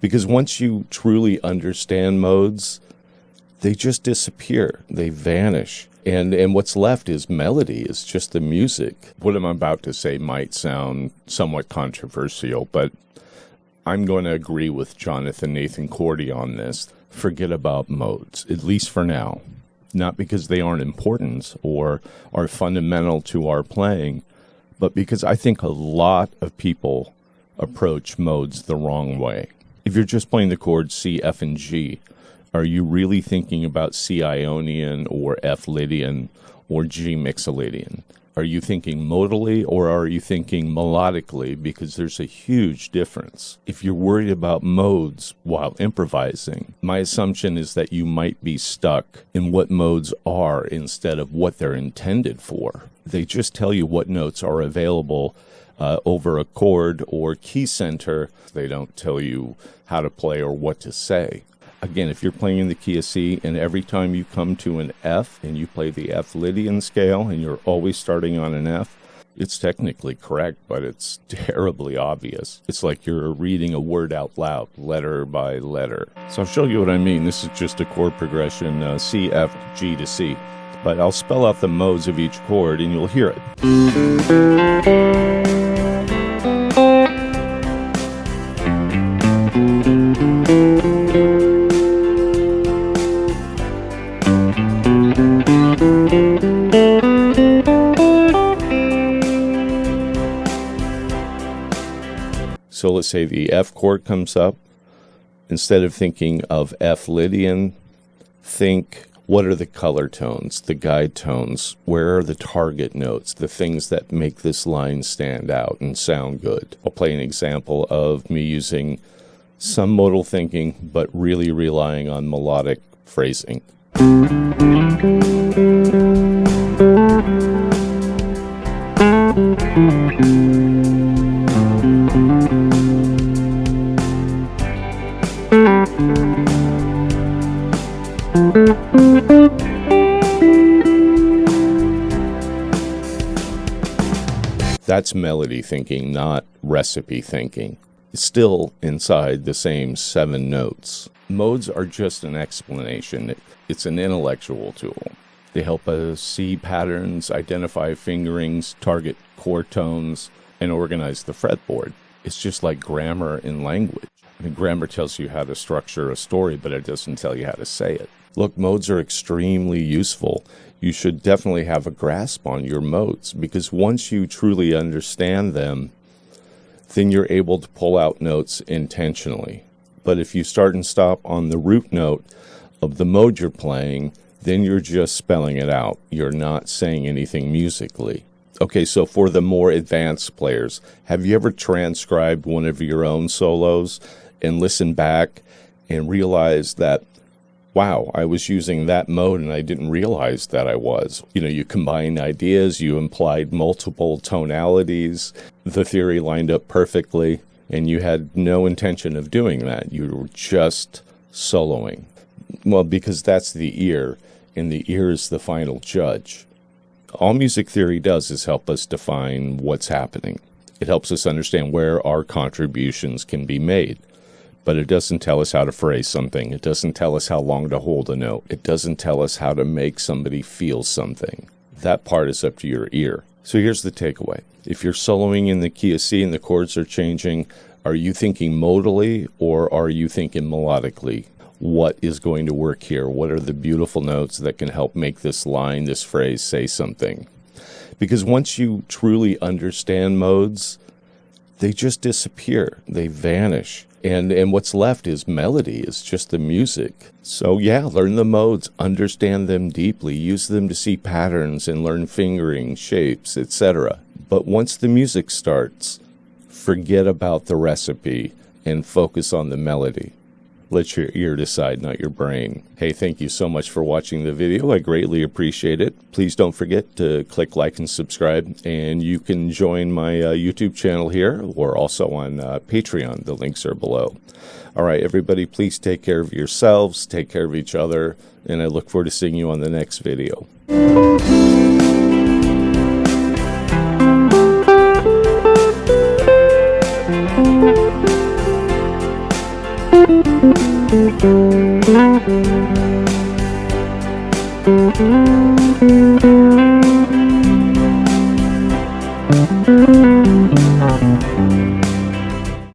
Because once you truly understand modes, they just disappear. They vanish. And what's left is melody, is just the music. What I'm about to say might sound somewhat controversial, but I'm going to agree with Jonathan Nathan Cordy on this. Forget about modes, at least for now. Not because they aren't important or are fundamental to our playing, but because I think a lot of people approach modes the wrong way. If you're just playing the chords C, F, and G, are you really thinking about C Ionian or F Lydian or G Mixolydian? Are you thinking modally or are you thinking melodically? Because there's a huge difference. If you're worried about modes while improvising, my assumption is that you might be stuck in what modes are instead of what they're intended for. They just tell you what notes are available over a chord or key center. They don't tell you how to play or what to say. Again, if you're playing in the key of C and every time you come to an F and you play the F Lydian scale and you're always starting on an F, it's technically correct, but it's terribly obvious. It's like you're reading a word out loud, letter by letter. So I'll show you what I mean. This is just a chord progression, C, F, G to C. But I'll spell out the modes of each chord and you'll hear it. So let's say the F chord comes up. Instead of thinking of F Lydian, think, what are the color tones, the guide tones? Where are the target notes, the things that make this line stand out and sound good? I'll play an example of me using some modal thinking, but really relying on melodic phrasing. That's melody thinking, not recipe thinking. It's still inside the same 7 notes. Modes are just an explanation. It's an intellectual tool. They help us see patterns, identify fingerings, target chord tones, and organize the fretboard. It's just like grammar in language. I mean, grammar tells you how to structure a story, but it doesn't tell you how to say it. Look, modes are extremely useful. You should definitely have a grasp on your modes, because once you truly understand them, then you're able to pull out notes intentionally. But if you start and stop on the root note of the mode you're playing, then you're just spelling it out. You're not saying anything musically. Okay, so for the more advanced players, have you ever transcribed one of your own solos and listened back and realized that, wow, I was using that mode and I didn't realize that I was. You know, you combined ideas, you implied multiple tonalities, the theory lined up perfectly, and you had no intention of doing that. You were just soloing. Well, because that's the ear, and the ear is the final judge. All music theory does is help us define what's happening. It helps us understand where our contributions can be made. But it doesn't tell us how to phrase something. It doesn't tell us how long to hold a note. It doesn't tell us how to make somebody feel something. That part is up to your ear. So here's the takeaway. If you're soloing in the key of C and the chords are changing, are you thinking modally or are you thinking melodically? What is going to work here? What are the beautiful notes that can help make this line, this phrase, say something? Because once you truly understand modes, they just disappear. They vanish. And what's left is melody, is just the music. So yeah, learn the modes, understand them deeply, use them to see patterns and learn fingering, shapes, etc. But once the music starts, forget about the recipe and focus on the melody. Let your ear decide, not your brain. Hey, thank you so much for watching the video. I greatly appreciate it. Please don't forget to click like and subscribe. And you can join my YouTube channel here or also on Patreon. The links are below. All right, everybody, please take care of yourselves, take care of each other, and I look forward to seeing you on the next video.